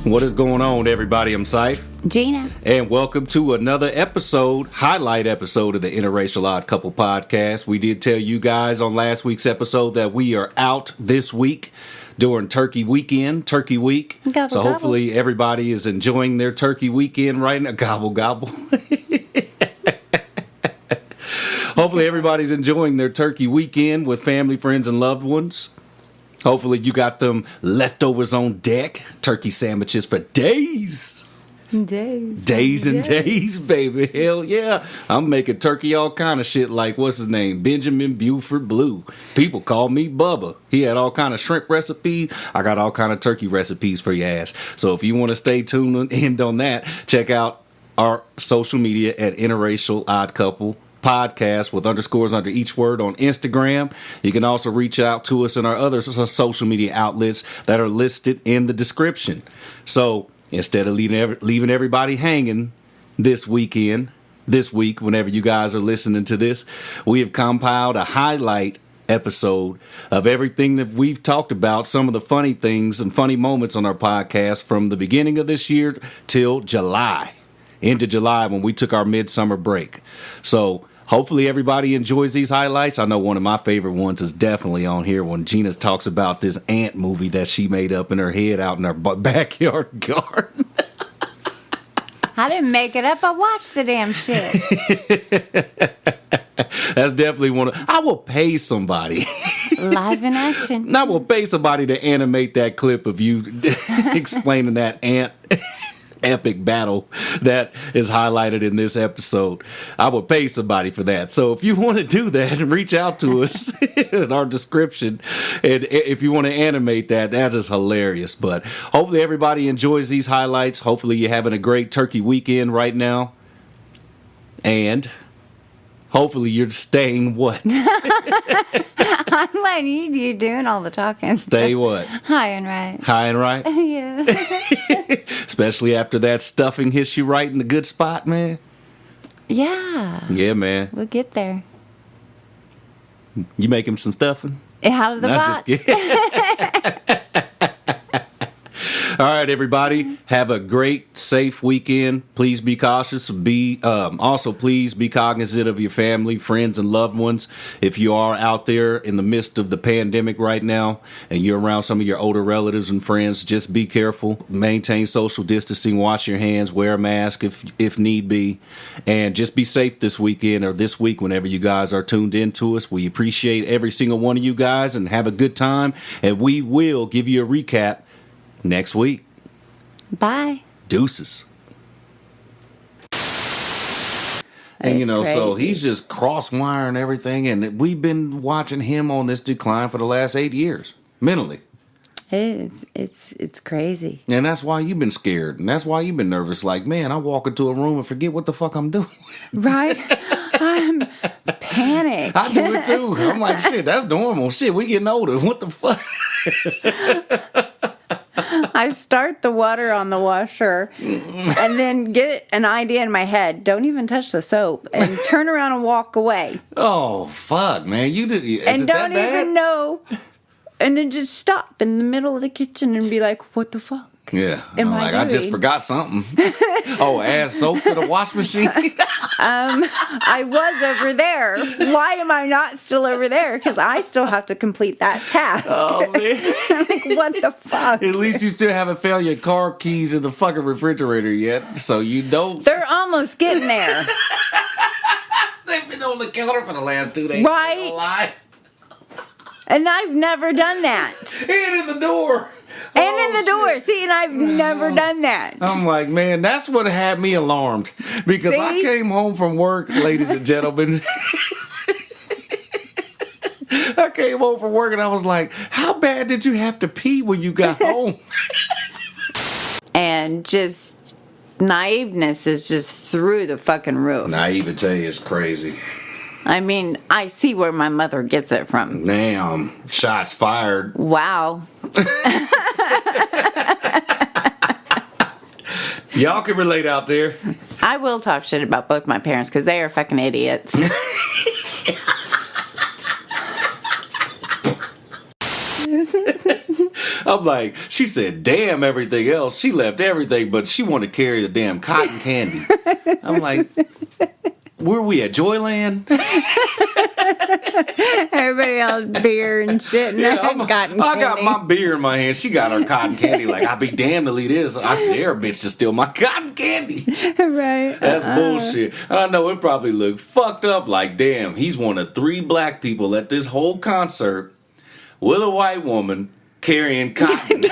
What is going on, everybody? I'm Syfe. Gina. And welcome to another highlight episode of the Interracial Odd Couple Podcast. We did tell you guys on last week's episode that we are out this week during Turkey Week. Gobble, so hopefully everybody is enjoying their Turkey weekend right now. Gobble, gobble. Hopefully everybody's enjoying their Turkey weekend with family, friends, and loved ones. Hopefully you got them leftovers on deck. Turkey sandwiches for days. Days and days, baby. Hell yeah. I'm making turkey all kind of shit like, what's his name? Benjamin Buford Blue. People call me Bubba. He had all kind of shrimp recipes. I got all kind of turkey recipes for your ass. So if you want to stay tuned in on that, check out our social media at Interracial Odd Couple Podcast with underscores under each word on Instagram. You can also reach out to us in our other social media outlets that are listed in the description. So instead of leaving everybody hanging this week, whenever you guys are listening to this, we have compiled a highlight episode of everything that we've talked about, some of the funny things and funny moments on our podcast from the beginning of this year till July. Into July when we took our midsummer break. So hopefully everybody enjoys these highlights. I know one of my favorite ones is definitely on here when Gina talks about this ant movie that she made up in her head out in her backyard garden. I didn't make it up. I watched the damn shit. That's definitely one of... I will pay somebody. Live in action. I will pay somebody to animate that clip of you explaining that ant epic battle that is highlighted in this episode. I would pay somebody for that. So if you want to do that and reach out to us in our description, and if you want to animate that is hilarious. But hopefully everybody enjoys these highlights. Hopefully you're having a great turkey weekend right now. And hopefully you're staying what? I'm letting you doing all the talking. Stay what? High and right. High and right? Yeah. Especially after that stuffing hits you right in the good spot, man. Yeah. Yeah, man. We'll get there. You make him some stuffing? Out of the box. Just kidding. All right, everybody. Have a great, safe weekend. Please be cautious. Also, please be cognizant of your family, friends, and loved ones. If you are out there in the midst of the pandemic right now and you're around some of your older relatives and friends, just be careful. Maintain social distancing. Wash your hands. Wear a mask if need be. And just be safe this weekend or this week whenever you guys are tuned in to us. We appreciate every single one of you guys and have a good time. And we will give you a recap next week. Bye. Deuces. And so he's just cross-wiring everything, and we've been watching him on this decline for the last 8 years, mentally. It's crazy. And that's why you've been scared, and that's why you've been nervous. Like, man, I walk into a room and forget what the fuck I'm doing. Right? I'm panicked. I do it too. I'm like, shit, that's normal. Shit, we getting older. What the fuck? I start the water on the washer and then get an idea in my head. Don't even touch the soap and turn around and walk away. Oh, fuck, man. You did. And don't even know. And then just stop in the middle of the kitchen and be like, what the fuck? Yeah. I just forgot something. Oh, add soap to the wash machine? I was over there. Why am I not still over there? Because I still have to complete that task. Oh, man. Like, what the fuck? At least you still haven't found your car keys in the fucking refrigerator yet, so you don't. They're almost getting there. They've been on the counter for the last 2 days. Right. And I've never done that. And in the door. And in the door. See, and I've never done that. I'm like, man, that's what had me alarmed. Because I came home from work, ladies and gentlemen. I came home from work and I was like, how bad did you have to pee when you got home? And just naiveness is just through the fucking roof. Naivete is crazy. I mean, I see where my mother gets it from. Damn. Shots fired. Wow. Y'all can relate out there. I will talk shit about both my parents because they are fucking idiots. I'm like, she said, damn everything else. She left everything, but she wanted to carry the damn cotton candy. I'm like, where we at, Joyland? Everybody else beer and shit. And cotton candy. I got my beer in my hand. She got her cotton candy. Like, I'd be damned to leave this. I dare a bitch to steal my cotton candy. Right. That's bullshit. I know it probably looked fucked up. Like, damn, he's one of 3 black people at this whole concert with a white woman carrying cotton.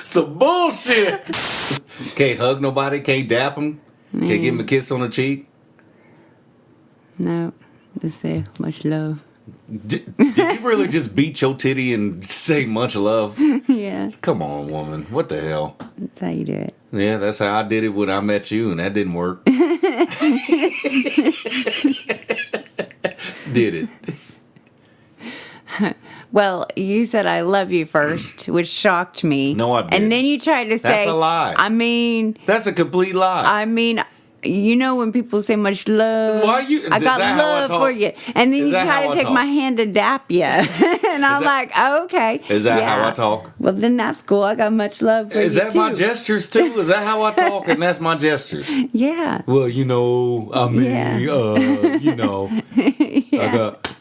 Some bullshit. Can't hug nobody. Can't dap him. Can't give him a kiss on the cheek. No. Just say much love. Did you really just beat your titty and say much love? Yeah. Come on, woman. What the hell? That's how you do it. Yeah, that's how I did it when I met you, and that didn't work. Did it? Well, you said I love you first, which shocked me. No, I didn't. And then you tried to say... That's a lie. I mean... That's a complete lie. You know when people say much love, Why you? I got love for you, and then you try to take my hand to dap you, and I'm like, oh, okay. Is that how I talk? Well, then that's cool. I got much love for you. Is that too. my gestures too? Is that how I talk? And that's my gestures. Yeah. Well, you know, I mean, you know, I got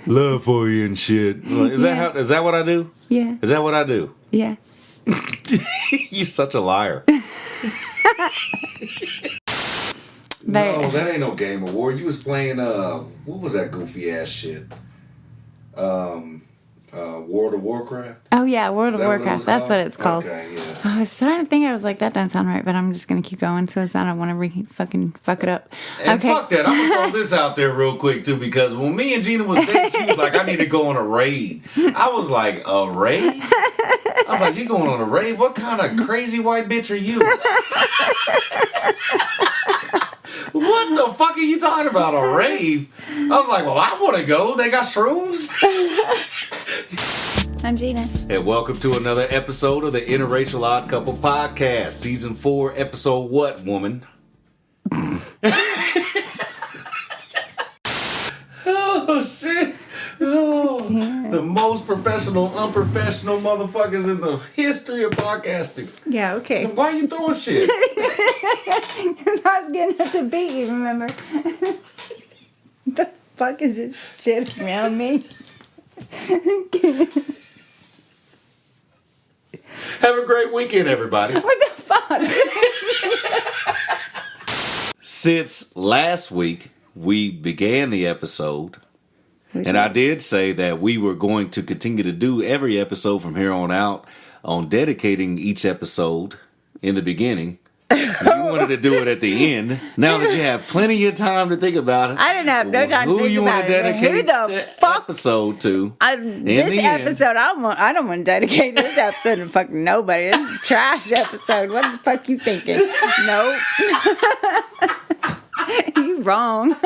love for you and shit. Is that what I do? Yeah. Is that what I do? Yeah. You're such a liar. No, that ain't no Game Award. You was playing what was that goofy ass shit? World of Warcraft? Oh yeah, World of Warcraft. That's what it's called. Okay, yeah. I was trying to think. I was like, that doesn't sound right, but I'm just gonna keep going since I don't want to fucking fuck it up. And okay. fuck that. I'm gonna throw this out there real quick too, because when me and Gina was dating, she was like, I need to go on a raid. I was like, a raid? I was like, you going on a raid? What kind of crazy white bitch are you? What the fuck are you talking about? A rave? I was like, well, I want to go. They got shrooms. I'm Gina. And welcome to another episode of the Interracial Odd Couple Podcast. Season 4, episode what, woman? Oh, shit. Oh, yeah. The most professional, unprofessional motherfuckers in the history of podcasting. Yeah, okay. Why are you throwing shit? Because I was getting at the beat, you remember? The fuck is this shit around me? Have a great weekend, everybody. What the fuck? Since last week, we began the episode. And I did say that we were going to continue to do every episode from here on out on dedicating each episode in the beginning. You wanted to do it at the end. Now that you have plenty of time to think about it. I didn't have no time to think you about want to it. dedicate Who the fuck? episode to? This episode, I don't want to dedicate this episode to fucking nobody. This is a trash episode. What the fuck you thinking? Nope. You wrong.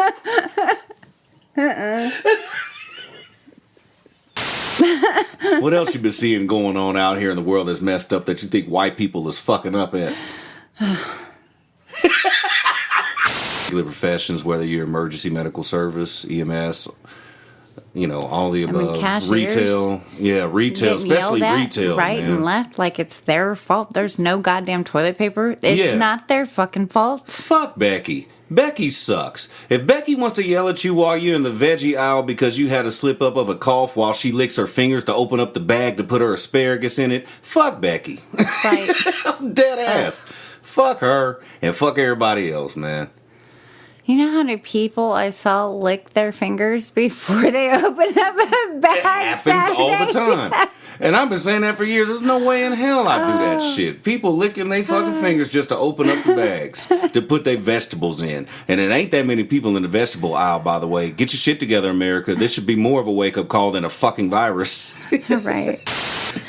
What else you been seeing going on out here in the world that's messed up that you think white people is fucking up at? Professions, whether you're emergency medical service, EMS, you know, all the above. Cashiers, retail, especially retail, right man. and left, like it's their fault. There's no goddamn toilet paper. It's not their fucking fault. Fuck Becky. Becky sucks. If Becky wants to yell at you while you're in the veggie aisle because you had a slip up of a cough while she licks her fingers to open up the bag to put her asparagus in it, fuck Becky. Right. Dead ass. Fuck her and fuck everybody else, man. You know how many people I saw lick their fingers before they open up a bag? It happens all the time. And I've been saying that for years. There's no way in hell I do that shit. People licking their fucking fingers just to open up the bags to put their vegetables in. And it ain't that many people in the vegetable aisle, by the way. Get your shit together, America. This should be more of a wake-up call than a fucking virus. Right.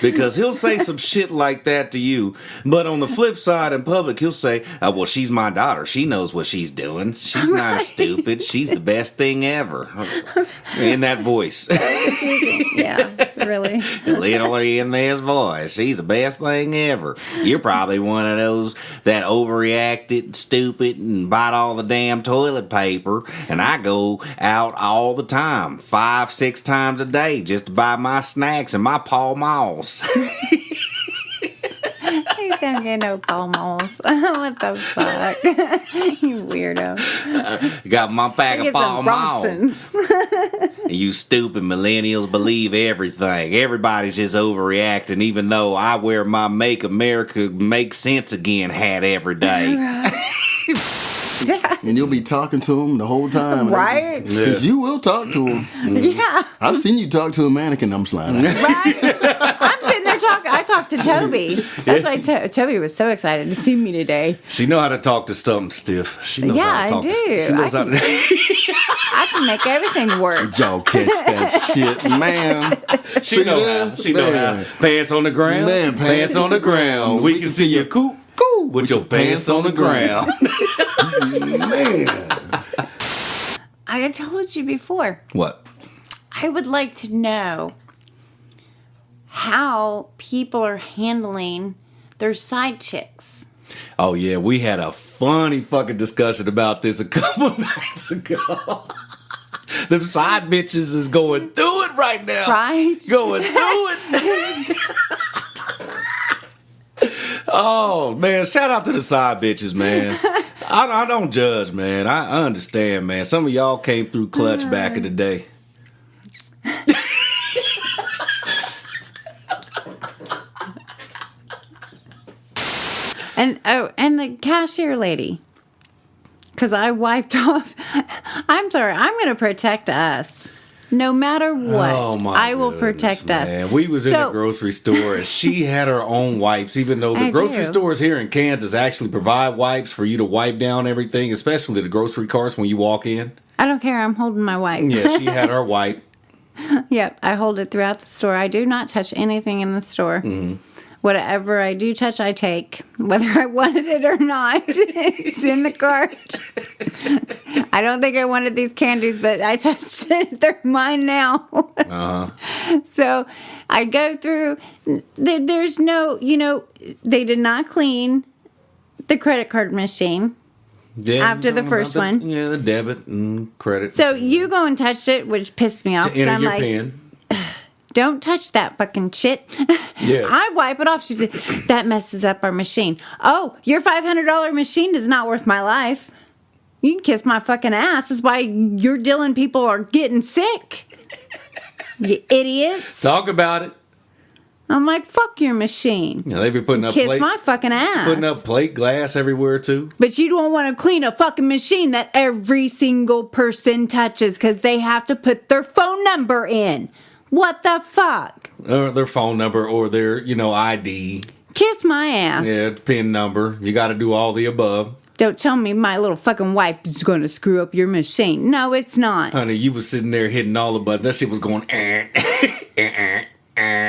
because he'll say some shit like that to you. But on the flip side, in public, he'll say, well, she's my daughter. She knows what she's doing. She's not stupid. She's the best thing ever. In that voice. Yeah, really. Literally in this voice. She's the best thing ever. You're probably one of those that overreacted, stupid, and bought all the damn toilet paper. And I go out all the time, 5-6 times a day, just to buy my snacks and my Pall Malls. Please don't get no Pall Malls. What the fuck? You weirdo. Got my pack of Pall Malls. Malls. You stupid millennials believe everything. Everybody's just overreacting, even though I wear my Make America Make Sense Again hat every day. And you'll be talking to him the whole time. Right? Because you will talk to him. Yeah. I've seen you talk to a mannequin. I'm sliding. Right? I'm sitting there talking. I talked to Toby. That's why Toby was so excited to see me today. She know how to talk to something stiff. She knows how to talk I do. She knows how to... I can make everything work. Y'all catch that shit, man. She know how. She know how. Pants on the ground. Man, pants on the ground. We can see you cool with your pants on the ground. Man. I told you before. What? I would like to know how people are handling their side chicks. Oh, yeah. We had a funny fucking discussion about this a couple nights ago. Them side bitches is going through it right now. Right? Going through it. Oh, man. Shout out to the side bitches, man. I don't judge, man. I understand, man. Some of y'all came through clutch back in the day. And the cashier lady. Because I wiped off. I'm sorry. I'm going to protect us. No matter what, Oh my I will goodness, protect man. us. We was in a grocery store and she had her own wipes, even though the grocery stores here in Kansas actually provide wipes for you to wipe down everything, especially the grocery carts when you walk in. I don't care. I'm holding my wipe. Yeah, she had her wipe. Yep, I hold it throughout the store. I do not touch anything in the store. Mm-hmm. Whatever I do touch, I take, whether I wanted it or not. It's in the cart. I don't think I wanted these candies, but I touched it. They're mine now. Uh-huh. So I go through. There's no, they did not clean the credit card machine. Yeah, after the first one. Yeah, the debit and credit. So you go and touched it, which pissed me off. To enter I'm your like, PIN. don't touch that fucking shit. Yeah. I wipe it off. She said, that messes up our machine. Oh, your $500 machine is not worth my life. You can kiss my fucking ass. That's why your Dylan people are getting sick. You idiots. Talk about it. I'm like, fuck your machine. Yeah, they be putting up Kiss my fucking ass. Putting up plate glass everywhere too. But you don't want to clean a fucking machine that every single person touches because they have to put their phone number in. What the fuck? Or their phone number or their, ID. Kiss my ass. Yeah, PIN number. You got to do all the above. Don't tell me my little fucking wipe is going to screw up your machine. No, it's not. Honey, you was sitting there hitting all the buttons. That shit was going.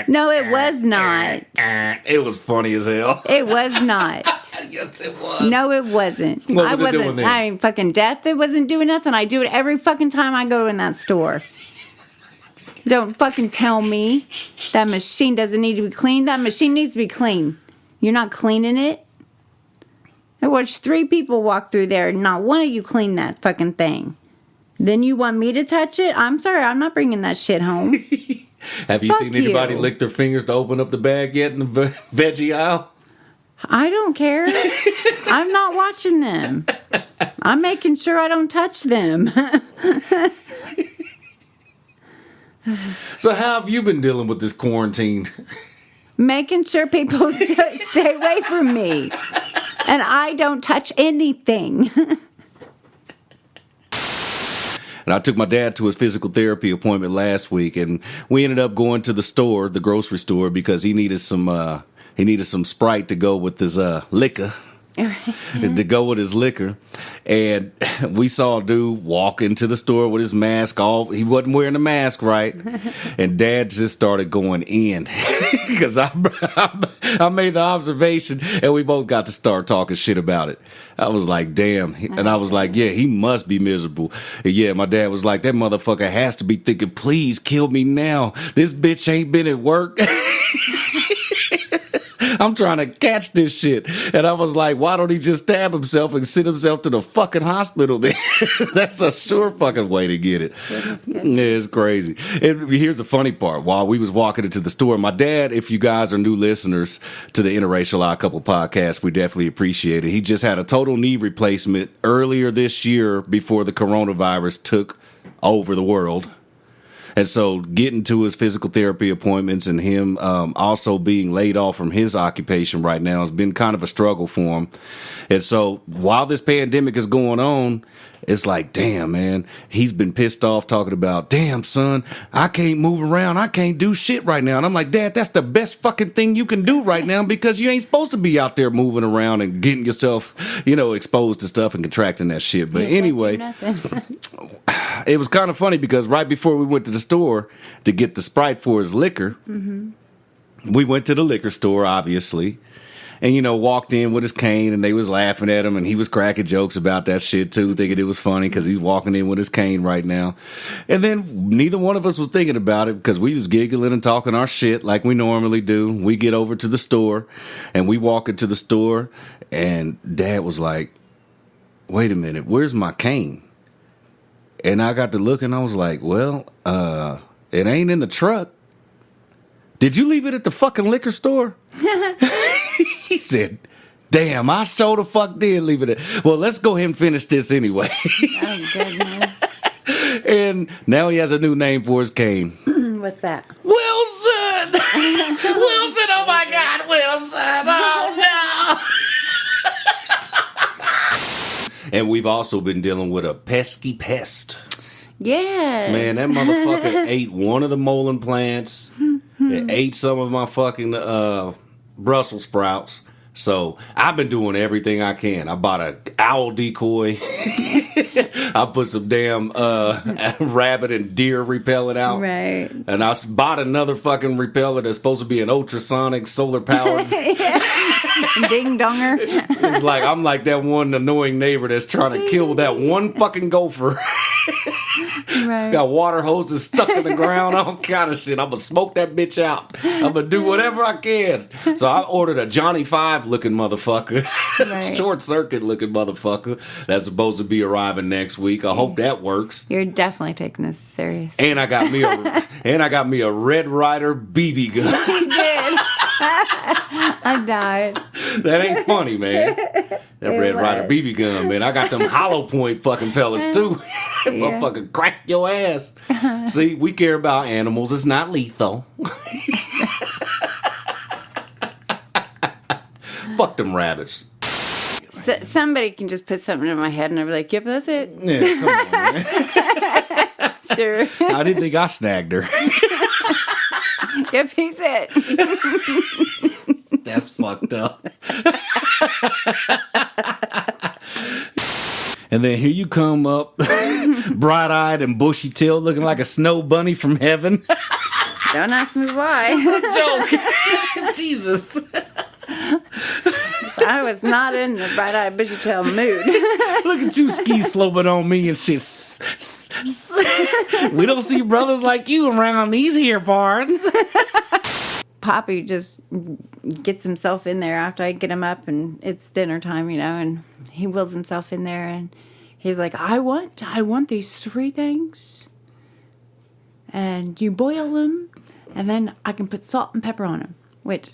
No, it was not. It was funny as hell. It was not. Yes, it was. No, it wasn't. What was I it doing wasn't. then? I mean, fucking death. It wasn't doing nothing. I do it every fucking time I go in that store. Don't fucking tell me that machine doesn't need to be cleaned. That machine needs to be clean. You're not cleaning it. I watched 3 people walk through there and not one of you cleaned that fucking thing. Then you want me to touch it? I'm sorry, I'm not bringing that shit home. Have you Fuck seen anybody you. lick their fingers to open up the bag yet in the veggie aisle? I don't care. I'm not watching them. I'm making sure I don't touch them. So how have you been dealing with this quarantine? Making sure people stay away from me. And I don't touch anything. And I took my dad to his physical therapy appointment last week, and we ended up going to the store, the grocery store, because he needed some Sprite to go with his liquor. to go with his liquor. And we saw a dude walk into the store with his mask off. He wasn't wearing a mask, right? And Dad just started going in because I made the observation and we both got to start talking shit about it. I was like, damn. And I was like, yeah, he must be miserable. And yeah, my dad was like, that motherfucker has to be thinking, please kill me now. This bitch ain't been at work. I'm trying to catch this shit. And I was like, why don't he just stab himself and send himself to the fucking hospital then? That's a sure fucking way to get it. Yeah, it's crazy. And here's the funny part. While we was walking into the store, my dad, if you guys are new listeners to the Interracial Odd Couple Podcast, we definitely appreciate it. He just had a total knee replacement earlier this year before the coronavirus took over the world. And so getting to his physical therapy appointments and him also being laid off from his occupation right now has been kind of a struggle for him. And so while this pandemic is going on, it's like, damn, man, he's been pissed off talking about, damn, son, I can't move around. I can't do shit right now. And I'm like, Dad, that's the best fucking thing you can do right now because you ain't supposed to be out there moving around and getting yourself, exposed to stuff and contracting that shit. But anyway, it was kind of funny because right before we went to the store to get the Sprite for his liquor, we went to the liquor store, obviously. And, walked in with his cane and they was laughing at him and he was cracking jokes about that shit too, thinking it was funny because he's walking in with his cane right now. And then neither one of us was thinking about it because we was giggling and talking our shit like we normally do. We get over to the store and we walk into the store and Dad was like, wait a minute, where's my cane? And I got to look and I was like, well, it ain't in the truck. Did you leave it at the fucking liquor store? He said, damn, I sure the fuck did leave it at. Well, let's go ahead and finish this anyway. Oh, goodness. And now he has a new name for his cane. What's that? Wilson! Wilson, oh my God, Wilson! Oh no! And we've also been dealing with a pesky pest. Yeah. Man, that motherfucker ate one of the molding plants. It ate some of my fucking Brussels sprouts. So I've been doing everything I can. I bought a owl decoy. I put some damn rabbit and deer repellent out. Right. And I bought another fucking repellent that's supposed to be an ultrasonic solar powered. Ding donger. It's like I'm like that one annoying neighbor that's trying to kill that one fucking gopher. Right. Got water hoses stuck in the ground, all kind of shit. I'm gonna smoke that bitch out. I'm gonna do whatever I can. So I ordered a Johnny Five looking motherfucker, Right. short circuit looking motherfucker that's supposed to be arriving next week. I hope that works. You're definitely taking this serious. And I got me a Red Ryder BB gun. You did. I died. That ain't funny, man. That Red Ryder BB gun, man. I got them hollow point fucking pellets too. Motherfucker crack your ass. See, we care about animals. It's not lethal. Fuck them rabbits. So, somebody can just put something in my head and I'll be like, yep, that's it. Yeah, come on, man. Sure. I didn't think I snagged her. Yep, he's it. That's fucked up. And then here you come up, bright-eyed and bushy-tailed, looking like a snow bunny from heaven. Don't ask me why. Joke. Jesus. I was not in the bright-eyed, bushy-tailed mood. Look at you ski sloping on me and shit. We don't see brothers like you around these here parts. Poppy just gets himself in there after I get him up and it's dinner time, and he wheels himself in there and he's like, I want these 3 things. And you boil them and then I can put salt and pepper on them, which...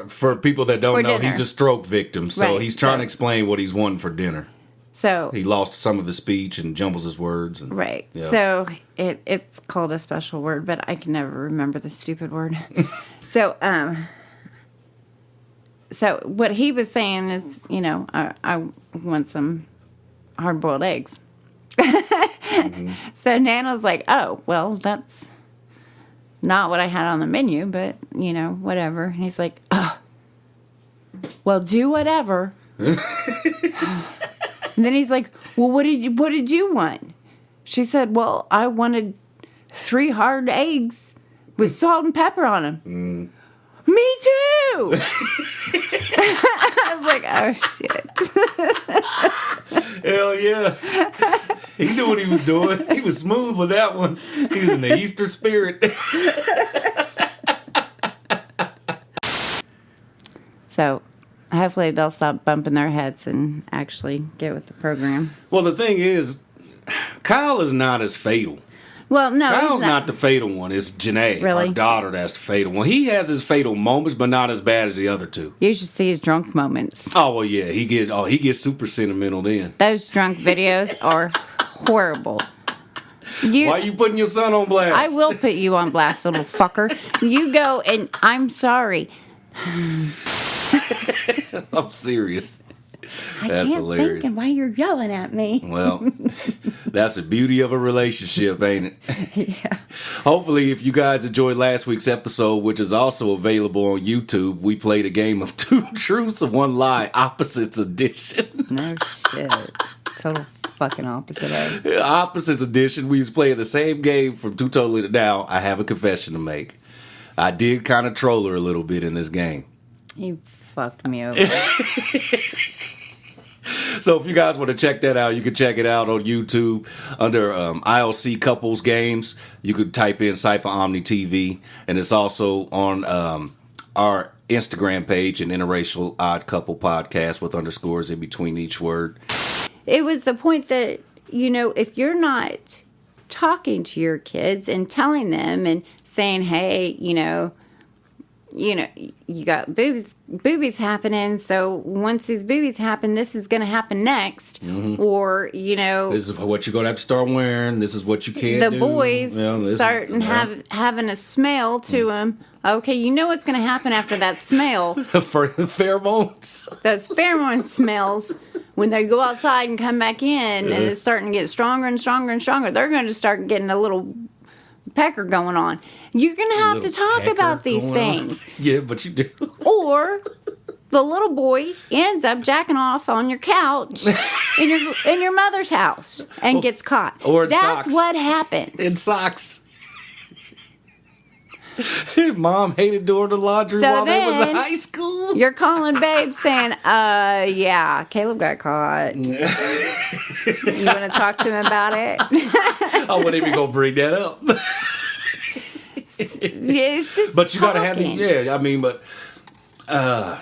For people that don't know, dinner. he's a stroke victim, so Right, he's trying to explain what he's wanting for dinner. So He lost some of his speech and jumbles his words. And, right. Yeah. So it's called a special word, but I can never remember the stupid word. So what he was saying is, I want some hard-boiled eggs. So Nana's like, oh, well, that's not what I had on the menu, but, whatever. And he's like, oh, well, do whatever, And then he's like, well, what did you want? She said, well, I wanted 3 hard eggs with salt and pepper on them. Me too. I was like, oh shit. Hell yeah. He knew what he was doing. He was smooth with that one. He was in the Easter spirit. So hopefully they'll stop bumping their heads and actually get with the program. Well, the thing is, Kyle is not as fatal. Well, no, Kyle's not the fatal one. It's Janae, Really? our daughter, that's the fatal one. He has his fatal moments, but not as bad as the other two. You should see his drunk moments. Oh well, yeah, he gets super sentimental then. Those drunk videos are horrible. Why are you putting your son on blast? I will put you on blast, little fucker. You go and I'm sorry. I'm serious. I That's can't hilarious. think why you're yelling at me. Well, that's the beauty of a relationship, ain't it? Yeah. Hopefully, if you guys enjoyed last week's episode, which is also available on YouTube, we played a game of 2 truths and 1 lie, opposites edition. No shit. Total fucking opposite of. Opposites edition. We was playing the same game from 2 totally. Now, I have a confession to make. I did kind of troll her a little bit in this game. You fucked me over. So if you guys want to check that out, you can check it out on YouTube under ILC Couples Games. You could type in Cypher Omni TV, and it's also on our Instagram page, an Interracial Odd Couple Podcast with underscores in between each word. It was the point that, if you're not talking to your kids and telling them and saying, hey, you got boobies happening, so once these boobies happen, this is going to happen next. Mm-hmm. Or, this is what you're going to have to start wearing. This is what you can't do. The boys start having a smell to them. Okay, you know what's going to happen after that smell. Pheromones. Those pheromone smells, when they go outside and come back in, and it's starting to get stronger and stronger and stronger, they're going to start getting a little pecker going on. You're going to have to talk about these things. Yeah, but you do. Or the little boy ends up jacking off on your couch in your mother's house and gets caught. Or in That's socks. what happens. In socks. Mom hated doing the laundry while they was in high school. You're calling babe saying, yeah, Caleb got caught. You want to talk to him about it? I wasn't even going to bring that up. It's just but you got to have talking.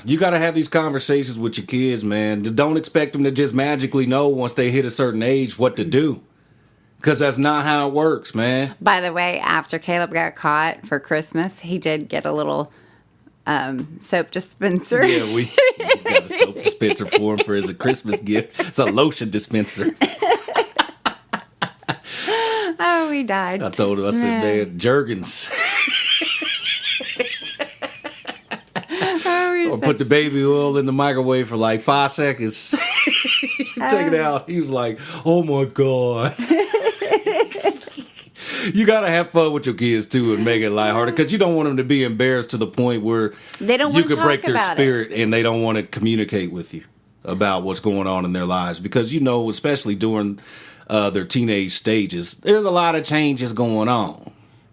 you got to have these conversations with your kids, man. Don't expect them to just magically know once they hit a certain age what to do. Because that's not how it works, man. By the way, after Caleb got caught for Christmas, he did get a little soap dispenser. Yeah, we got a soap dispenser for him as a Christmas gift. It's a lotion dispenser. Oh, we died. I told him, I said, man, Jergens. Or put the baby oil in the microwave for like 5 seconds. Take it out. He was like, oh my God. You got to have fun with your kids too and make it lighthearted because you don't want them to be embarrassed to the point where you could break their spirit and they don't want to communicate with you about what's going on in their lives. Because, especially during their teenage stages, there's a lot of changes going on.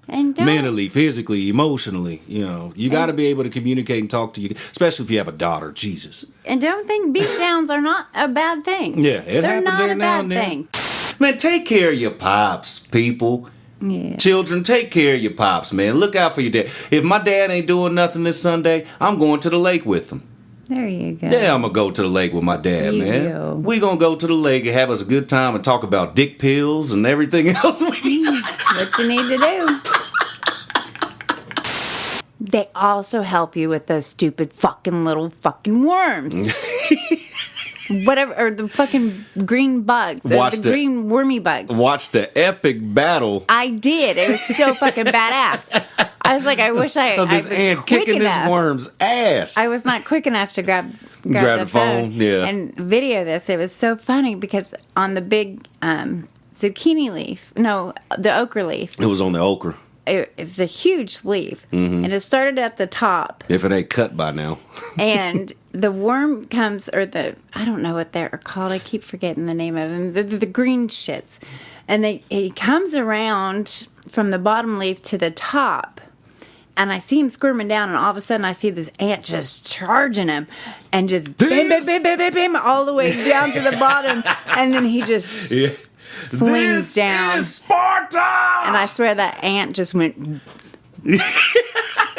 And mentally, physically, emotionally, you got to be able to communicate and talk to you, especially if you have a daughter. Jesus. And don't think beatdowns are not a bad thing. Yeah, they're not every a now bad and then. thing. Man, take care of your pops, people. Yeah. Children, take care of your pops, man. Look out for your dad. If my dad ain't doing nothing this Sunday, I'm going to the lake with him. There you go. Yeah, I'm going to go to the lake with my dad, man. We going to go to the lake and have us a good time and talk about dick pills and everything else we need. What you need to do. They also help you with those stupid fucking little fucking worms. Whatever, or the fucking green bugs. The green wormy bugs. Watch the epic battle. I did. It was so fucking badass. I was like, I wish I was ant quick kicking enough. this worm's ass. I was not quick enough to grab the phone, yeah, and video this. It was so funny because on the big zucchini leaf, no, the okra leaf. It was on the okra. it's a huge sleeve, and it started at the top. If it ain't cut by now. And the worm comes, or I don't know what they're called. I keep forgetting the name of them. The green shits. And he comes around from the bottom leaf to the top. And I see him squirming down, and all of a sudden I see this ant just charging him. And just bam, bam, bam, bam, bam, bam, all the way down to the bottom. And then he just flings down. This is Sparta! And I swear that ant just went...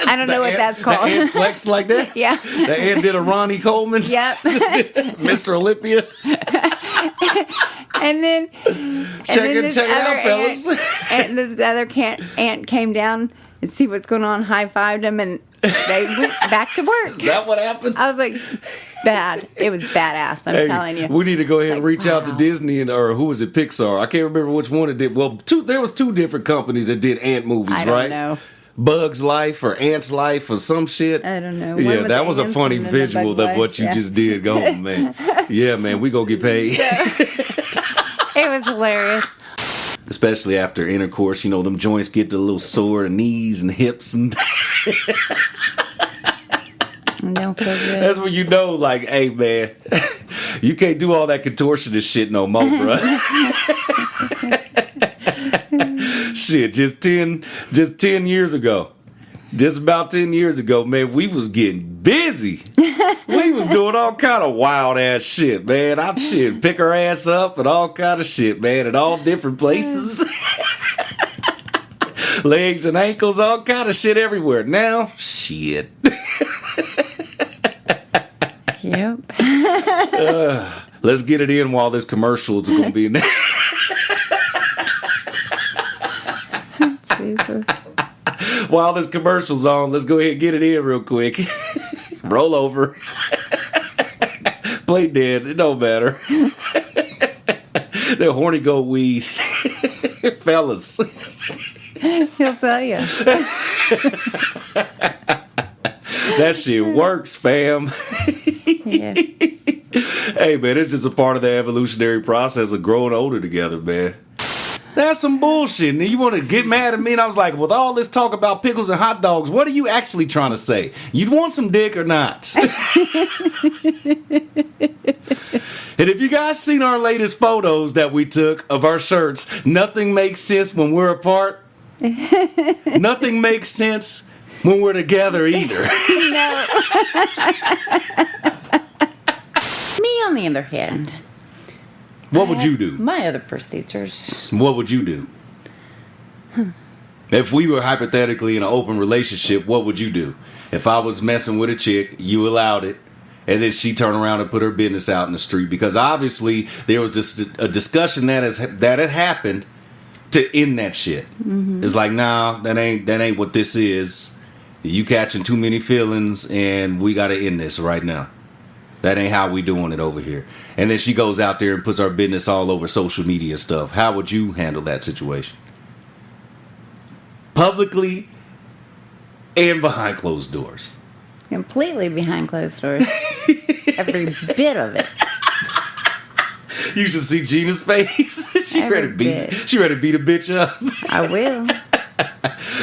I don't know what that's called. The ant flexed like that? Yeah. The ant did a Ronnie Coleman? Yep. Mr. Olympia? And then... Check it out, fellas. And this other ant came down and see what's going on, high-fived him, and they went back to work. Is that what happened? I was like, bad. It was badass, I'm telling you. We need to go ahead and reach out to Disney, or who was it, Pixar? I can't remember which one it did. Well, there was two different companies that did ant movies, right? I don't know. Bug's Life or Ant's Life or some shit. I don't know. Yeah, that was a funny visual of what you just did. Go on, man. Yeah, man, we gonna get paid. It was hilarious. Especially after intercourse, them joints get a little sore, knees and hips, and Don't feel good. that's when you know, like, hey, man, you can't do all that contortionist shit no more, bro. Shit, just 10 years ago. Just about 10 years ago, man, we was getting busy. We was doing all kind of wild ass shit, man. I'd pick her ass up and all kind of shit, man, at all different places. Legs and ankles, all kind of shit everywhere. Now, shit. Yep. Let's get it in while this commercial is going to be in there. Jesus. While this commercial's on, let's go ahead and get it in real quick. Roll over. Play dead. It don't matter. That horny goat weed. Fellas. He'll tell you. That shit works, fam. Yeah. Hey, man, it's just a part of the evolutionary process of growing older together, man. That's some bullshit. And you want to get mad at me? And I was like, with all this talk about pickles and hot dogs, what are you actually trying to say? You want some dick or not? And if you guys seen our latest photos that we took of our shirts, nothing makes sense when we're apart. Nothing makes sense when we're together either. No. Me, on the other hand. What would you do? My other procedures. What would you do? If we were hypothetically in an open relationship, what would you do? If I was messing with a chick, you allowed it, and then she turned around and put her business out in the street, because obviously there was just a discussion that had happened to end that shit. Mm-hmm. It's like, nah, that ain't what this is. You catching too many feelings, and we got to end this right now. That ain't how we doing it over here. And then she goes out there and puts our business all over social media stuff. How would you handle that situation? Publicly and behind closed doors. Completely behind closed doors. Every bit of it. You should see Gina's face. She ready to beat a bitch up. I will.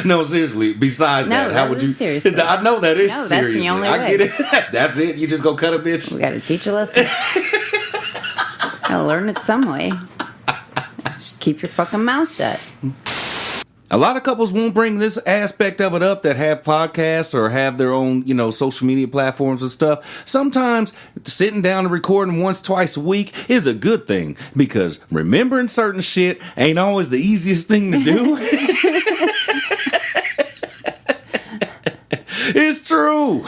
No, seriously. Besides that, how would you? Seriously. I know that is No, seriously. that's the only I way. get it. That's it. You just go cut a bitch. We got to teach a lesson. Gotta learn it some way. Just keep your fucking mouth shut. A lot of couples won't bring this aspect of it up that have podcasts or have their own, social media platforms and stuff. Sometimes sitting down and recording once, twice a week is a good thing, because remembering certain shit ain't always the easiest thing to do. It's true.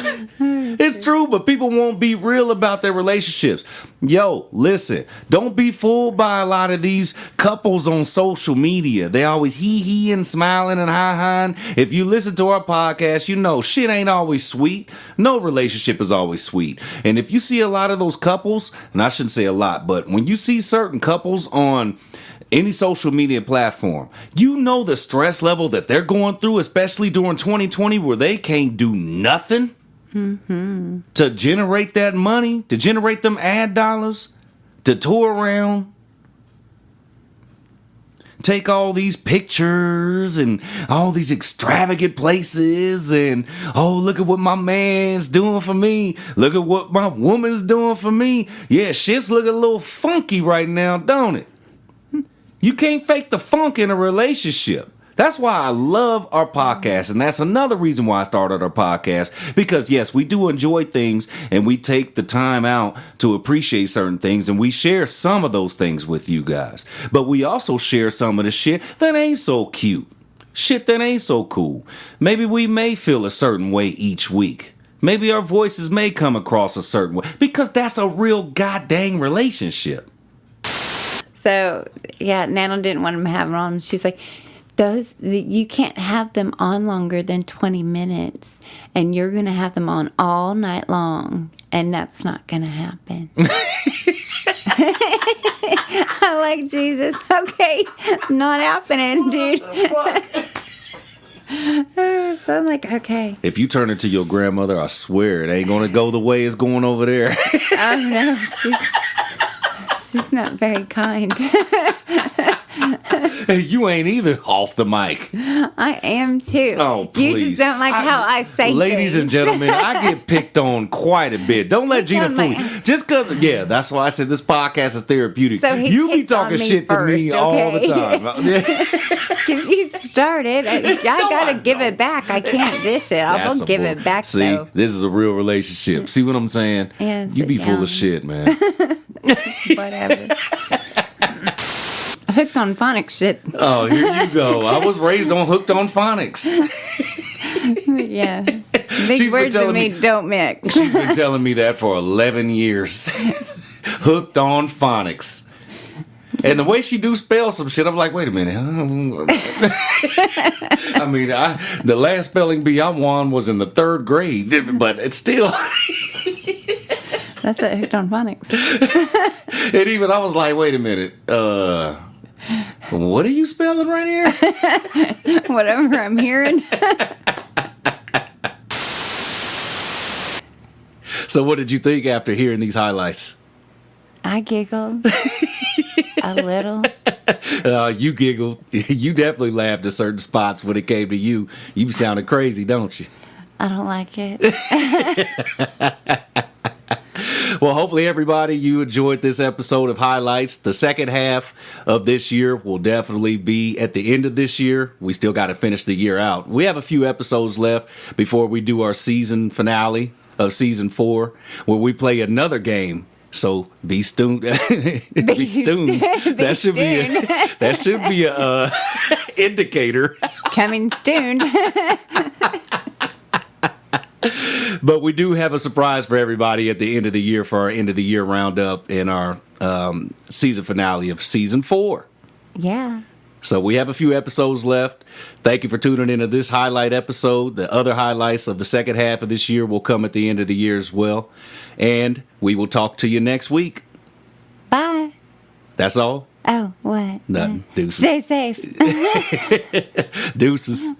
It's true, but people won't be real about their relationships. Yo, listen, don't be fooled by a lot of these couples on social media. They always hee and smiling and hi-hiing. If you listen to our podcast, you know shit ain't always sweet. No relationship is always sweet. And if you see a lot of those couples, and I shouldn't say a lot, but when you see certain couples on any social media platform, you know the stress level that they're going through, especially during 2020, where they can't do nothing to generate that money, to generate them ad dollars, to tour around, take all these pictures and all these extravagant places and, oh, look at what my man's doing for me. Look at what my woman's doing for me. Yeah, shit's looking a little funky right now, don't it? You can't fake the funk in a relationship. That's why I love our podcast, and that's another reason why I started our podcast, because yes, we do enjoy things, and we take the time out to appreciate certain things, and we share some of those things with you guys. But we also share some of the shit that ain't so cute, shit that ain't so cool. Maybe we may feel a certain way each week. Maybe our voices may come across a certain way, because that's a real goddamn relationship. So, yeah, Nana didn't want him to have them on. She's like, you can't have them on longer than 20 minutes, and you're going to have them on all night long, and that's not going to happen. I'm like, Jesus, okay, not happening, dude. So I'm like, okay. If you turn into your grandmother, I swear it ain't going to go the way it's going over there. Oh, no, she's not very kind. You ain't either off the mic. I am too. Oh, please. You just don't like how I say ladies things. and gentlemen, I get picked on quite a bit. Don't let Gina fool you. Just because, yeah, that's why I said this podcast is therapeutic. So he you be hits on talking me shit first, to me all the time. Because you started. I got to give it back. I can't dish it. I will give it back, See, though. this is a real relationship. See what I'm saying? Yeah, you be full of shit, man. Whatever. Hooked on phonics shit. Oh, here you go. I was raised on hooked on phonics. Yeah. Big words and me don't mix. She's been telling me that for 11 years. Hooked on phonics. And the way she do spell some shit, I'm like, wait a minute. I mean, the last spelling bee I won was in the 3rd grade, but it's still... That's it, hooked on phonics. And even I was like, wait a minute. What are you spelling right here? Whatever I'm hearing. So what did you think after hearing these highlights? I giggled a little. You giggled. You definitely laughed at certain spots when it came to you. You sounded crazy, don't you? I don't like it. Well, hopefully everybody, you enjoyed this episode of Highlights. The second half of this year will definitely be at the end of this year. We still got to finish the year out. We have a few episodes left before we do our season finale of season 4, where we play another game. So be tuned. Be tuned. That should be a indicator. Coming soon. But we do have a surprise for everybody at the end of the year for our end of the year roundup and our season finale of season 4. Yeah. So we have a few episodes left. Thank you for tuning into this highlight episode. The other highlights of the second half of this year will come at the end of the year as well. And we will talk to you next week. Bye. That's all? Oh, what? Nothing. Deuces. Stay safe. Deuces.